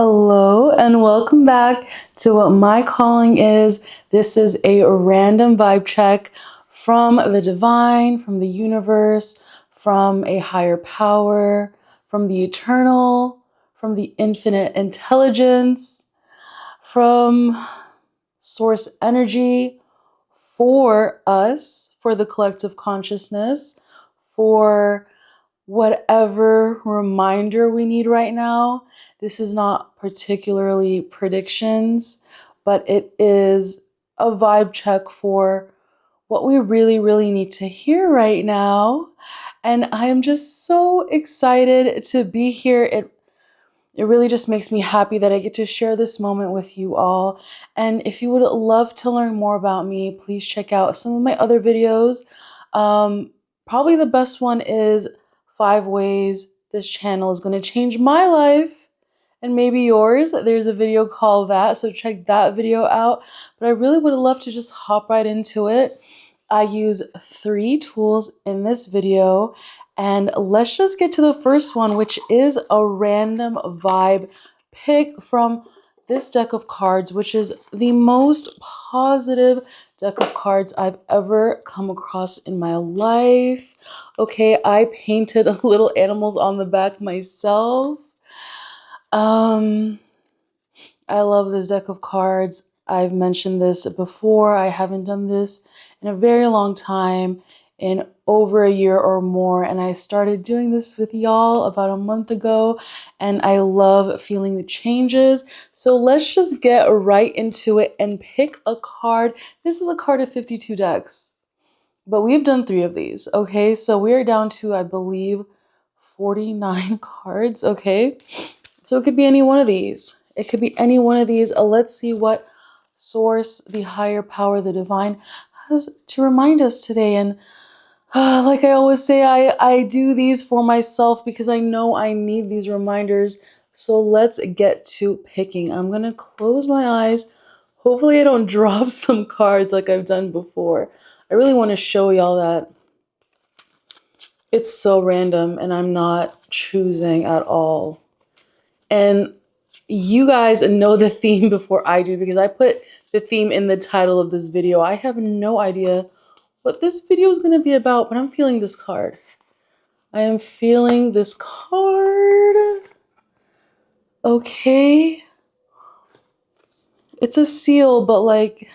Hello and welcome back to what my calling is. This is a random vibe check from the divine, from the universe, from a higher power, from the eternal, from the infinite intelligence, from source energy for us, for the collective consciousness, for whatever reminder we need right now. This is not particularly predictions, but it is a vibe check for what we really need to hear right now. And I'm just so excited to be here. It really just makes me happy that I get to share this moment with you all. And if you would love to learn more about me, please check out some of my other videos. Probably the best one is 5 ways this channel is going to change my life and maybe yours. There's a video called that, so check that video out. But I really would love to just hop right into it. I use 3 tools in this video, and let's just get to the first one, which is a random vibe pick from this deck of cards, which is the most positive deck of cards I've ever come across in my life. Okay, I painted little animals on the back myself. I love this deck of cards. I've mentioned this before. I haven't done this in a very long time, in over a year or more, and I started doing this with y'all about a month ago, and I love feeling the changes. So let's just get right into it and pick a card. This is a card of 52 decks, but we've done 3 of these. Okay, so we're down to, I believe, 49 cards. Okay, so it could be any one of these. It could be any one of these. Let's see what source, the higher power, the divine, has to remind us today. And like I always say, I do these for myself because I know I need these reminders. So let's get to picking. I'm going to close my eyes. Hopefully I don't drop some cards like I've done before. I really want to show y'all that it's so random and I'm not choosing at all. And you guys know the theme before I do because I put the theme in the title of this video. I have no idea what this video is going to be about, but I'm feeling this card. I am feeling this card. Okay. It's a seal, but like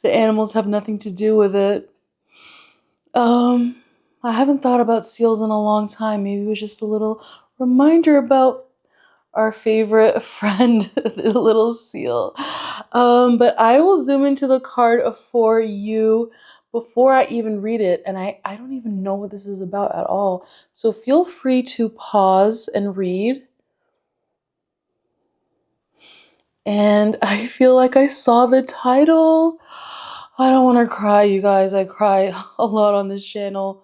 the animals have nothing to do with it. I haven't thought about seals in a long time. Maybe it was just a little reminder about our favorite friend, the little seal. But I will zoom into the card for you before I even read it. And I don't even know what this is about at all. So feel free to pause and read. And I feel like I saw the title. I don't want to cry, you guys. I cry a lot on this channel.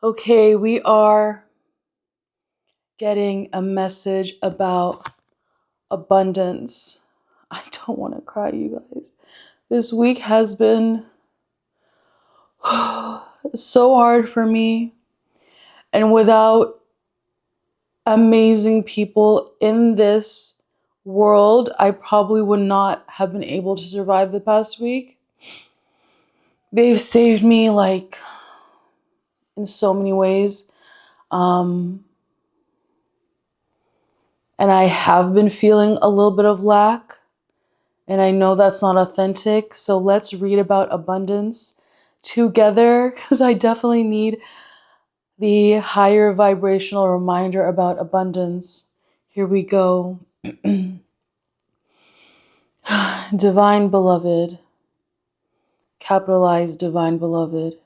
Okay, we are getting a message about abundance. I don't want to cry, you guys. This week has been so hard for me. And without amazing people in this world, I probably would not have been able to survive the past week. They've saved me like in so many ways. And I have been feeling a little bit of lack. And I know that's not authentic. So let's read about abundance together because I definitely need the higher vibrational reminder about abundance. Here we go. Divine beloved. Capitalize divine beloved.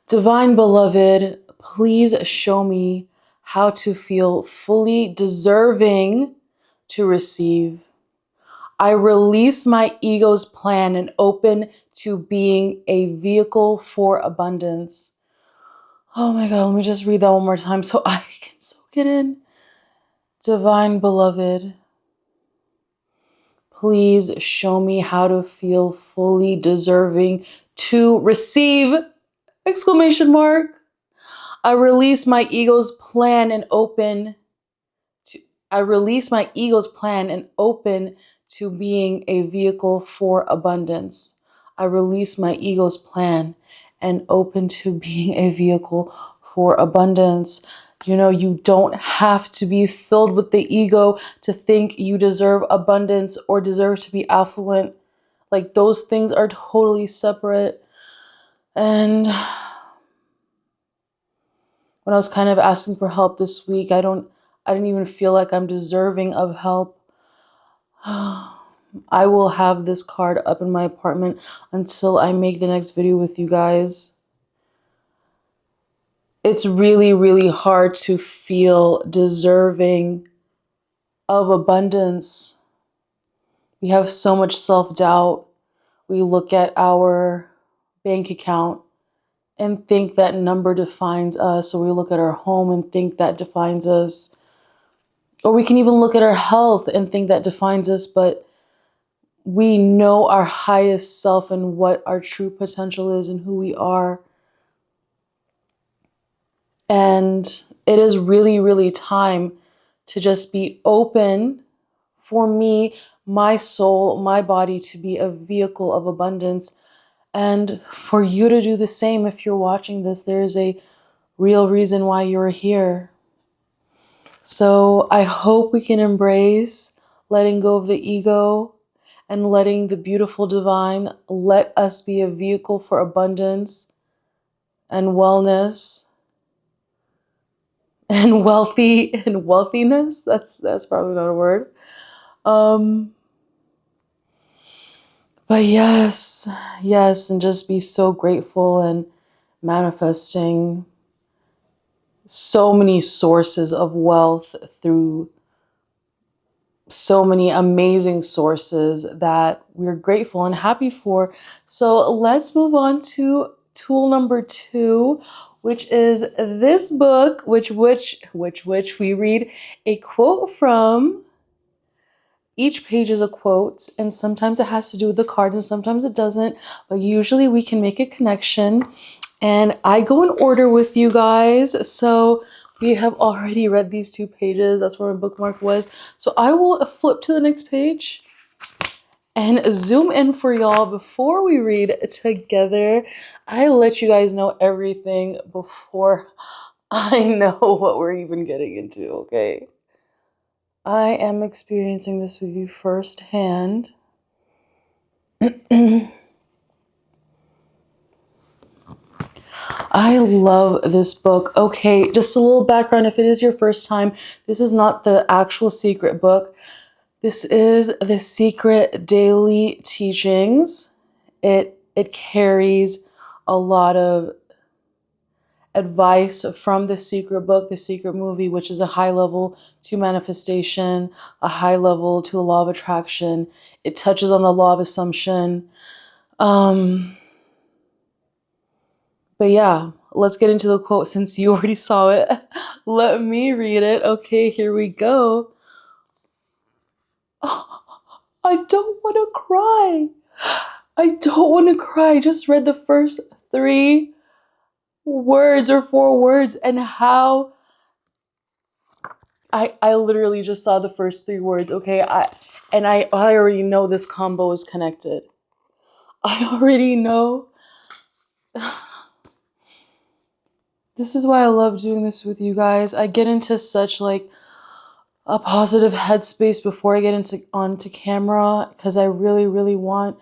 Divine beloved, please show me how to feel fully deserving to receive. I release my ego's plan and open to being a vehicle for abundance. Oh my God, let me just read that one more time so I can soak it in. Divine beloved, please show me how to feel fully deserving to receive! Exclamation mark. I release my ego's plan and open to I release my ego's plan and open to being a vehicle for abundance. I release my ego's plan and open to being a vehicle for abundance. You know, you don't have to be filled with the ego to think you deserve abundance or deserve to be affluent. Like, those things are totally separate. And when I was kind of asking for help this week, I didn't even feel like I'm deserving of help. I will have this card up in my apartment until I make the next video with you guys. It's really, really hard to feel deserving of abundance. We have so much self-doubt. We look at our bank account and think that number defines us, or we look at our home and think that defines us. Or we can even look at our health and think that defines us, but we know our highest self and what our true potential is and who we are. And it is really, really time to just be open for me, my soul, my body to be a vehicle of abundance. And for you to do the same if you're watching this, there is a real reason why you're here. So I hope we can embrace letting go of the ego and letting the beautiful divine let us be a vehicle for abundance and wellness and wealthiness. That's probably not a word. But yes, and just be so grateful and manifesting so many sources of wealth through so many amazing sources that we're grateful and happy for. So let's move on to tool number 2, which is this book, which we read a quote from. Each page is a quote, and sometimes it has to do with the card and sometimes it doesn't, but usually we can make a connection. And I go in order with you guys. So we have already read these 2 pages. That's where my bookmark was. So I will flip to the next page and zoom in for y'all before we read together. I let you guys know everything before I know what we're even getting into, okay? I am experiencing this with you firsthand. I love this book. Okay, just a little background. If it is your first time, this is not the actual secret book. This is the Secret Daily Teachings. It carries a lot of advice from the secret book, the secret movie, which is a high level to manifestation, a high level to the law of attraction. It touches on the law of assumption. But yeah, let's get into the quote since you already saw it. Let me read it. Okay, here we go. Oh, I don't want to cry. I don't want to cry. I just read the first 3 words or 4 words, and how I literally just saw the first 3 words, okay? I already know this combo is connected. I already know. This is why I love doing this with you guys. I get into such like a positive headspace before I get onto camera, because I really, really want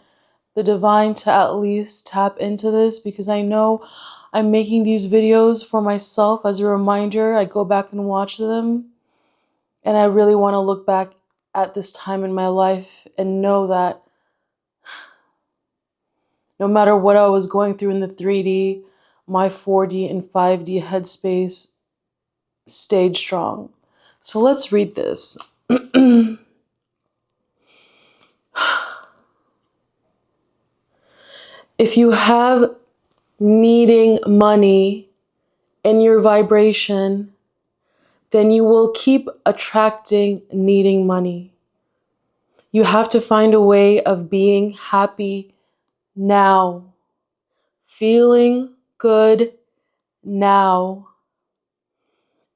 the divine to at least tap into this, because I know I'm making these videos for myself as a reminder. I go back and watch them, and I really want to look back at this time in my life and know that no matter what I was going through in the 3D, my 4D and 5D headspace stayed strong. So let's read this. If you have needing money in your vibration, then you will keep attracting needing money. You have to find a way of being happy now, feeling good now,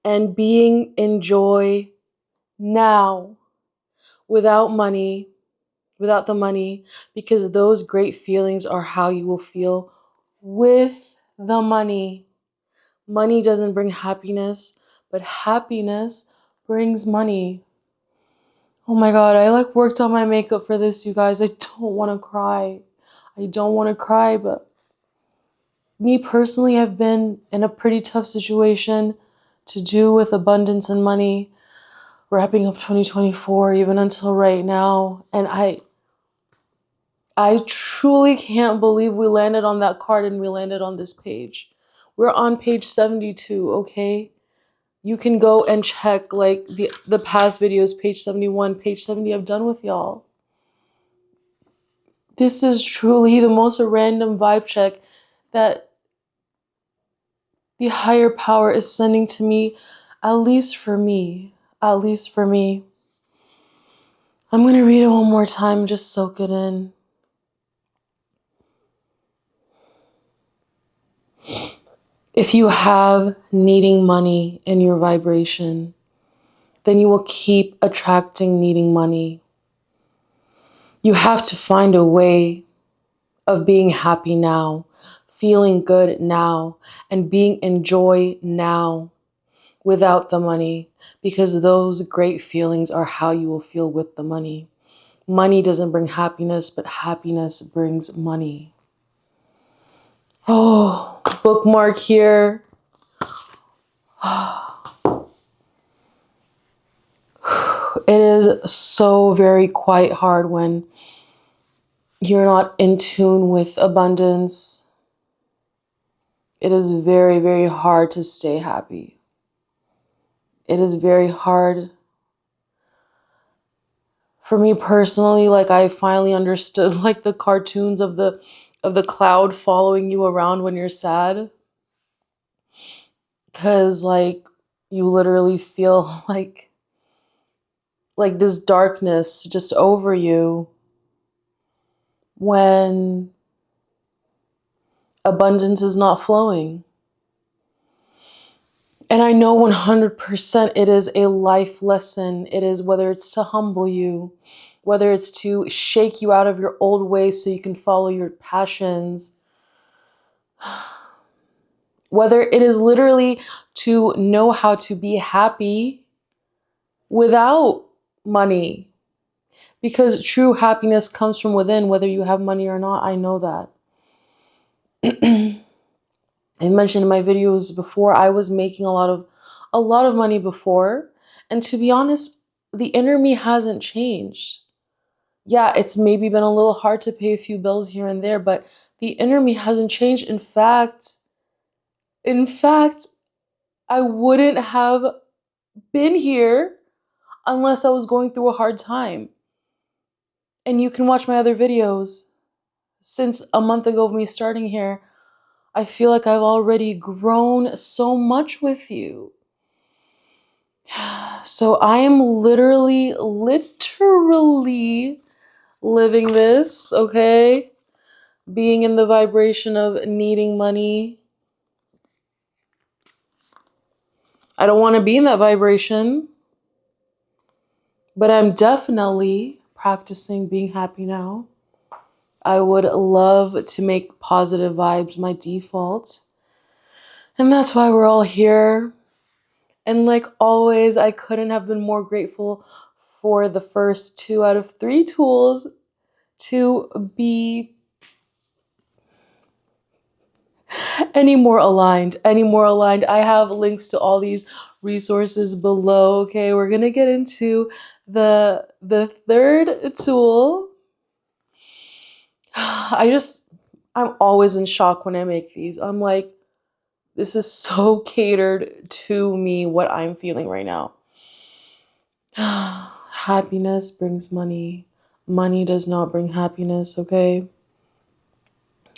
and being in joy now, without money, without the money, because those great feelings are how you will feel with the money. Money doesn't bring happiness, but happiness brings money. Oh my God, I like worked on my makeup for this, you guys. I don't want to cry. I don't want to cry, but me personally, I've been in a pretty tough situation to do with abundance and money, wrapping up 2024, even until right now. And I truly can't believe we landed on that card and we landed on this page. We're on page 72, okay? You can go and check like the past videos, page 71, page 70, I've done with y'all. This is truly the most random vibe check that the higher power is sending to me, at least for me. At least for me. I'm going to read it one more time, just soak it in. If you have needing money in your vibration, then you will keep attracting needing money. You have to find a way of being happy now, feeling good now, and being in joy now without the money, because those great feelings are how you will feel with the money. Money doesn't bring happiness, but happiness brings money. Oh, bookmark here. It is so very quite hard when you're not in tune with abundance. It is very, very hard to stay happy. It is very hard. For me personally, like I finally understood like the cartoons of the cloud following you around when you're sad. 'Cause like you literally feel like this darkness just over you when abundance is not flowing. And I know 100% it is a life lesson. It is, whether it's to humble you, whether it's to shake you out of your old ways so you can follow your passions, whether it is literally to know how to be happy without money. Because true happiness comes from within, whether you have money or not. I know that. I mentioned in my videos before, I was making a lot of money before. And to be honest, the inner me hasn't changed. Yeah, it's maybe been a little hard to pay a few bills here and there, but the inner me hasn't changed. In fact, I wouldn't have been here unless I was going through a hard time. And you can watch my other videos. Since a month ago of me starting here, I feel like I've already grown so much with you. So I am literally living this, okay? Being in the vibration of needing money. I don't want to be in that vibration, but I'm definitely practicing being happy now. I would love to make positive vibes my default. And that's why we're all here. And like always, I couldn't have been more grateful for the first 2 out of 3 tools to be any more aligned. I have links to all these resources below. Okay, we're gonna get into the third tool. I'm always in shock when I make these. I'm like, this is so catered to me, what I'm feeling right now. Happiness brings money. Money does not bring happiness, okay?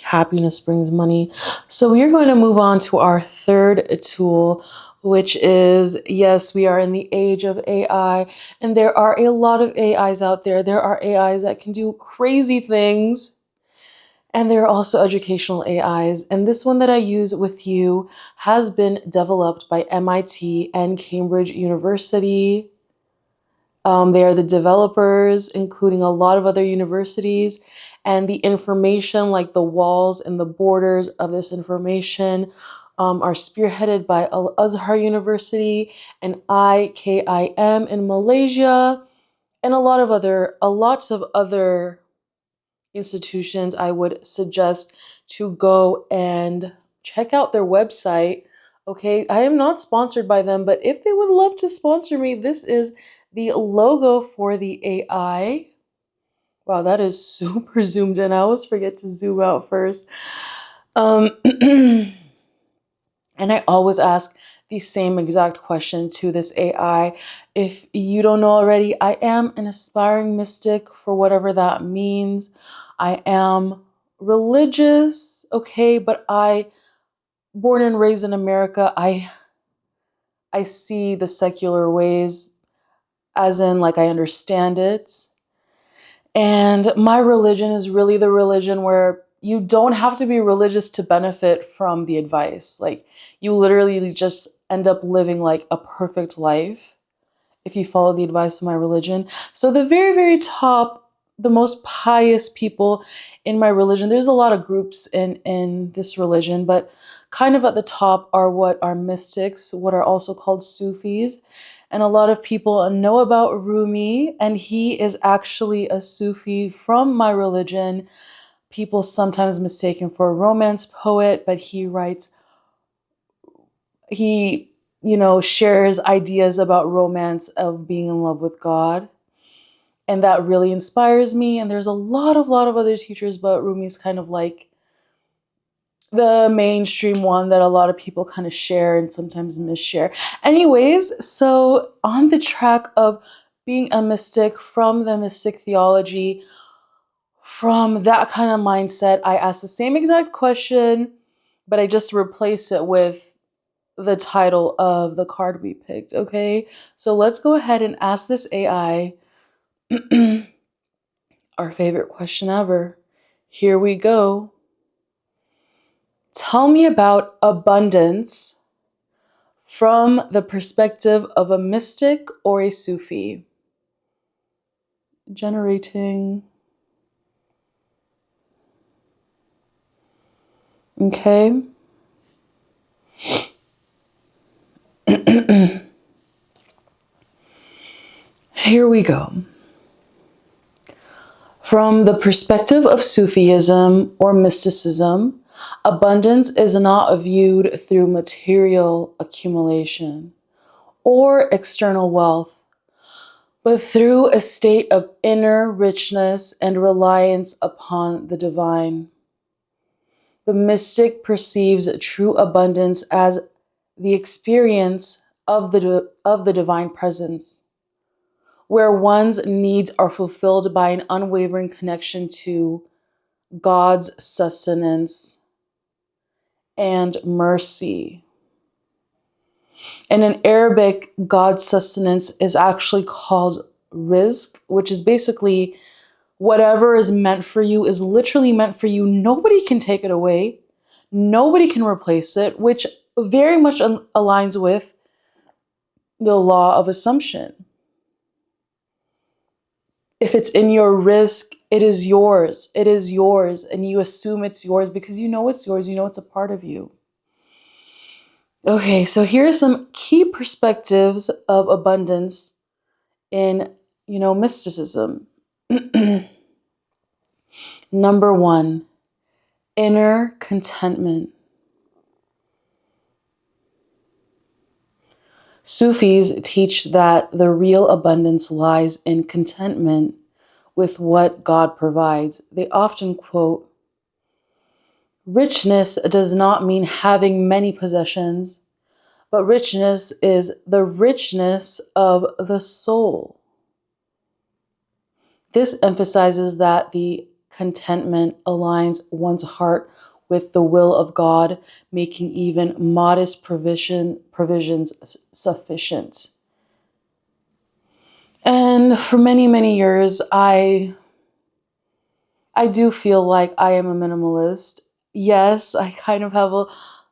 Happiness brings money. So we're going to move on to our third tool, which is, yes, we are in the age of AI, and there are a lot of AIs out there. There are AIs that can do crazy things, and there are also educational AIs. And this one that I use with you has been developed by MIT and Cambridge University. They are the developers, including a lot of other universities, and the information, like the walls and the borders of this information, are spearheaded by Al Azhar University and IKIM in Malaysia, and a lots of other institutions. I would suggest to go and check out their website. Okay, I am not sponsored by them, but if they would love to sponsor me, this is the logo for the AI. Wow, that is super zoomed in. I always forget to zoom out first. And I always ask the same exact question to this AI. If you don't know already, I am an aspiring mystic, for whatever that means. I am religious, okay, but born and raised in America, I see the secular ways, as in, like, I understand it. And my religion is really the religion where you don't have to be religious to benefit from the advice. Like, you literally just end up living like a perfect life if you follow the advice of my religion. So the very, very top, the most pious people in my religion, there's a lot of groups in this religion, but kind of at the top are what are mystics, what are also called Sufis. And a lot of people know about Rumi, and he is actually a Sufi from my religion. People sometimes mistake him for a romance poet, but he shares ideas about romance, of being in love with God. And that really inspires me. And there's a lot of other teachers, but Rumi's kind of like the mainstream one that a lot of people kind of share and sometimes misshare. Anyways, so on the track of being a mystic, from the mystic theology, from that kind of mindset, I ask the same exact question, but I just replace it with the title of the card we picked, okay? So let's go ahead and ask this AI our favorite question ever. Here we go. Tell me about abundance from the perspective of a mystic or a Sufi. Generating. Okay. Here we go. From the perspective of Sufism or mysticism, abundance is not viewed through material accumulation or external wealth, but through a state of inner richness and reliance upon the divine. The mystic perceives true abundance as the experience of the divine presence, where one's needs are fulfilled by an unwavering connection to God's sustenance and mercy. And in Arabic, God's sustenance is actually called rizq, which is basically whatever is meant for you is literally meant for you. Nobody can take it away. Nobody can replace it, which very much aligns with the law of assumption. If it's in your rizq, it is yours. It is yours. And you assume it's yours because you know it's yours. You know it's a part of you. Okay, so here are some key perspectives of abundance in, mysticism. Number one, inner contentment. Sufis teach that the real abundance lies in contentment with what God provides. They often quote, "Richness does not mean having many possessions, but richness is the richness of the soul." This emphasizes that the contentment aligns one's heart with the will of God, making even modest provisions sufficient. And for many, many years, I do feel like I am a minimalist. Yes, I kind of have a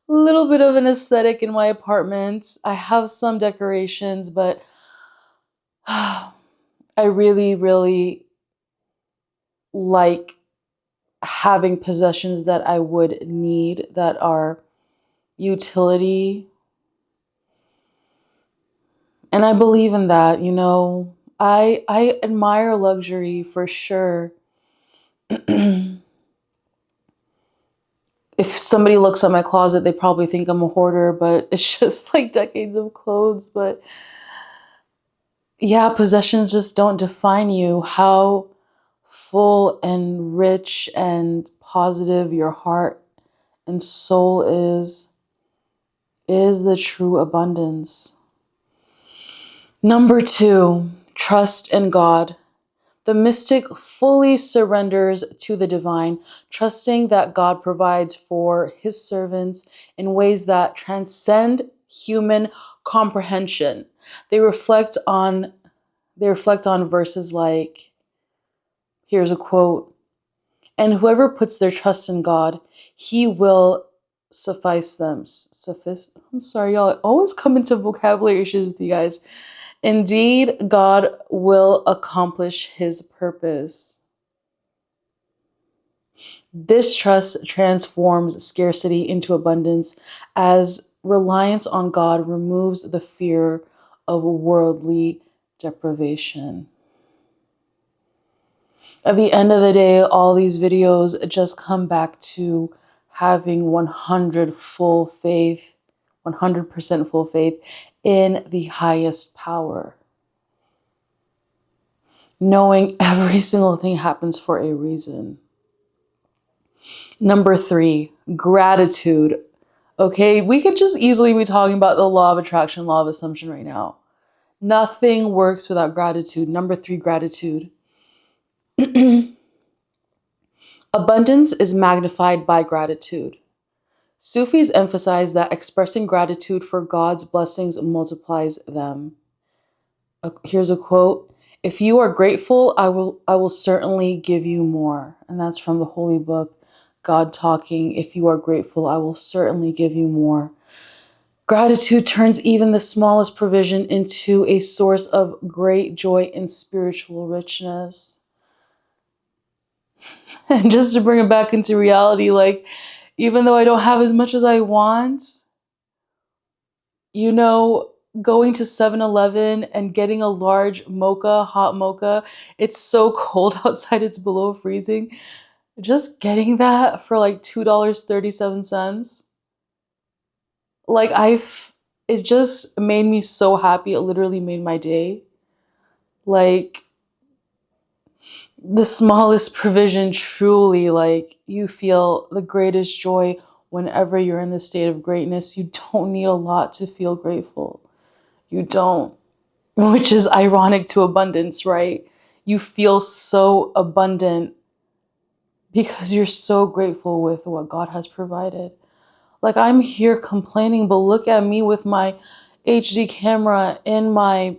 little bit of an aesthetic in my apartment. I have some decorations, but I really, really like having possessions that I would need that are utility. And I believe in that, you know. I admire luxury for sure. If somebody looks at my closet, they probably think I'm a hoarder, but it's just like decades of clothes. But yeah, possessions just don't define you. How full and rich and positive your heart and soul is the true abundance. Number 2, trust in God. The mystic fully surrenders to the divine, trusting that God provides for his servants in ways that transcend human comprehension. They reflect on verses like, here's a quote, "And whoever puts their trust in God, he will suffice them." Suffice. I'm sorry, y'all. I always come into vocabulary issues with you guys. "Indeed, God will accomplish his purpose." This trust transforms scarcity into abundance as reliance on God removes the fear of worldly deprivation. At the end of the day, all these videos just come back to having 100% full faith in the highest power. Knowing every single thing happens for a reason. Number 3, gratitude. Okay, we could just easily be talking about the law of attraction, law of assumption right now. Nothing works without gratitude. Number 3, gratitude. Abundance is magnified by gratitude. Sufis emphasize that expressing gratitude for God's blessings multiplies them. Here's a quote: "If you are grateful, I will certainly give you more." And that's from the Holy Book, God talking. If you are grateful, I will certainly give you more. Gratitude turns even the smallest provision into a source of great joy and spiritual richness. And just to bring it back into reality, like, even though I don't have as much as I want, you know, going to 7-Eleven and getting a large mocha, hot mocha, it's so cold outside, it's below freezing. Just getting that for like $2.37. Like it just made me so happy. It literally made my day. Like the smallest provision, truly, like you feel the greatest joy whenever you're in the state of greatness. You don't need a lot to feel grateful. You don't. Which is ironic to abundance, right? You feel so abundant because you're so grateful with what God has provided. Like, I'm here complaining, but look at me with my HD camera in my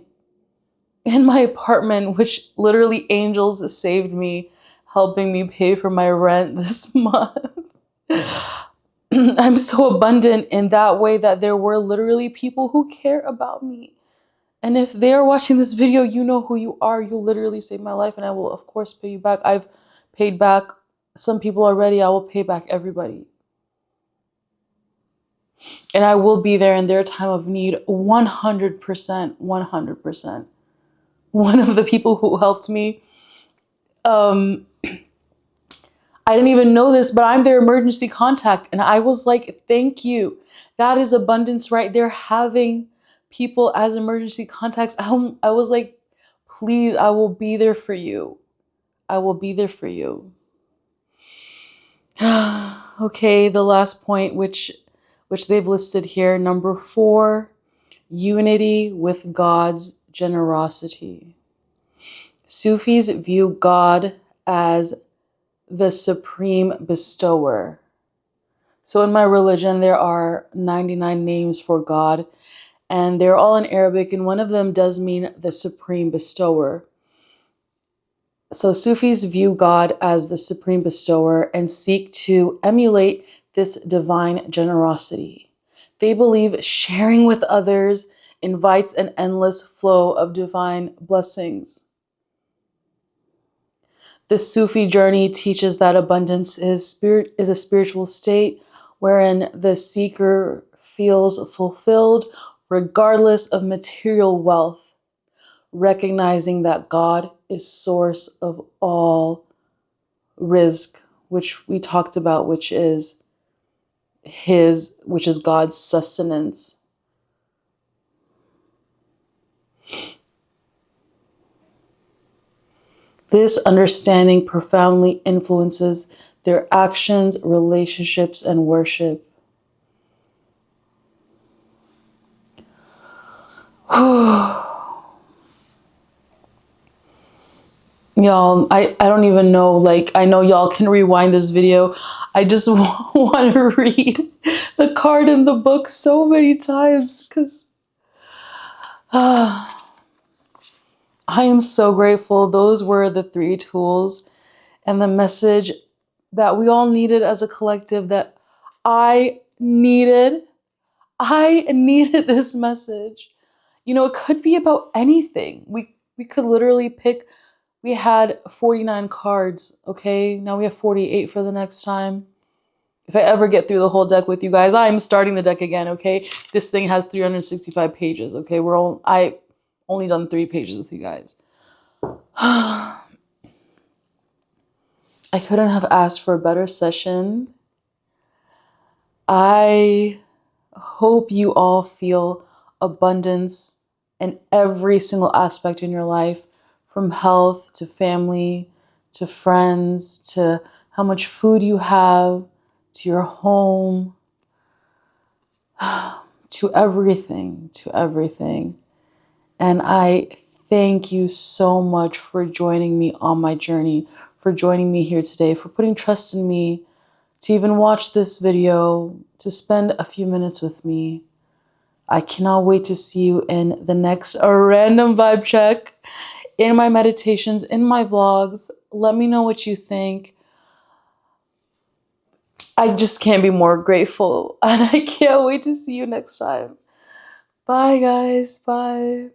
apartment, which literally angels saved me, helping me pay for my rent this month. I'm so abundant in that way that there were literally people who care about me. And if they are watching this video, you know who you are. You literally saved my life, and I will, of course, pay you back. I've paid back some people already. I will pay back everybody. And I will be there in their time of need 100%. 100%. One of the people who helped me, I didn't even know this, but I'm their emergency contact. And I was like, thank you. That is abundance right there, having people as emergency contacts. I was like, please, I will be there for you. I will be there for you. Okay, the last point, which they've listed here, number 4, unity with God's generosity. Sufis view God as the supreme bestower. So in my religion, there are 99 names for God, and they're all in Arabic, and one of them does mean the supreme bestower. So Sufis view God as the supreme bestower and seek to emulate this divine generosity. They believe sharing with others invites an endless flow of divine blessings. The Sufi journey teaches that abundance is a spiritual state wherein the seeker feels fulfilled regardless of material wealth, recognizing that God is source of all rizq, which we talked about, which is God's sustenance. This understanding profoundly influences their actions, relationships, and worship. Y'all, I don't even know, like, I know y'all can rewind this video. I just want to read the card in the book so many times because I am so grateful. Those were the 3 tools and the message that we all needed as a collective, that I needed. I needed this message. You know, it could be about anything. We could literally pick. We had 49 cards, okay? Now we have 48 for the next time. If I ever get through the whole deck with you guys, I'm starting the deck again, okay? This thing has 365 pages, okay? I only done 3 pages with you guys. I couldn't have asked for a better session. I hope you all feel abundance in every single aspect in your life, from health to family to friends to how much food you have to your home, to everything, to everything. And I thank you so much for joining me on my journey, for joining me here today, for putting trust in me to even watch this video, to spend a few minutes with me. I cannot wait to see you in the next random vibe check, in my meditations, in my vlogs. Let me know what you think. I just can't be more grateful, and I can't wait to see you next time. Bye, guys. Bye.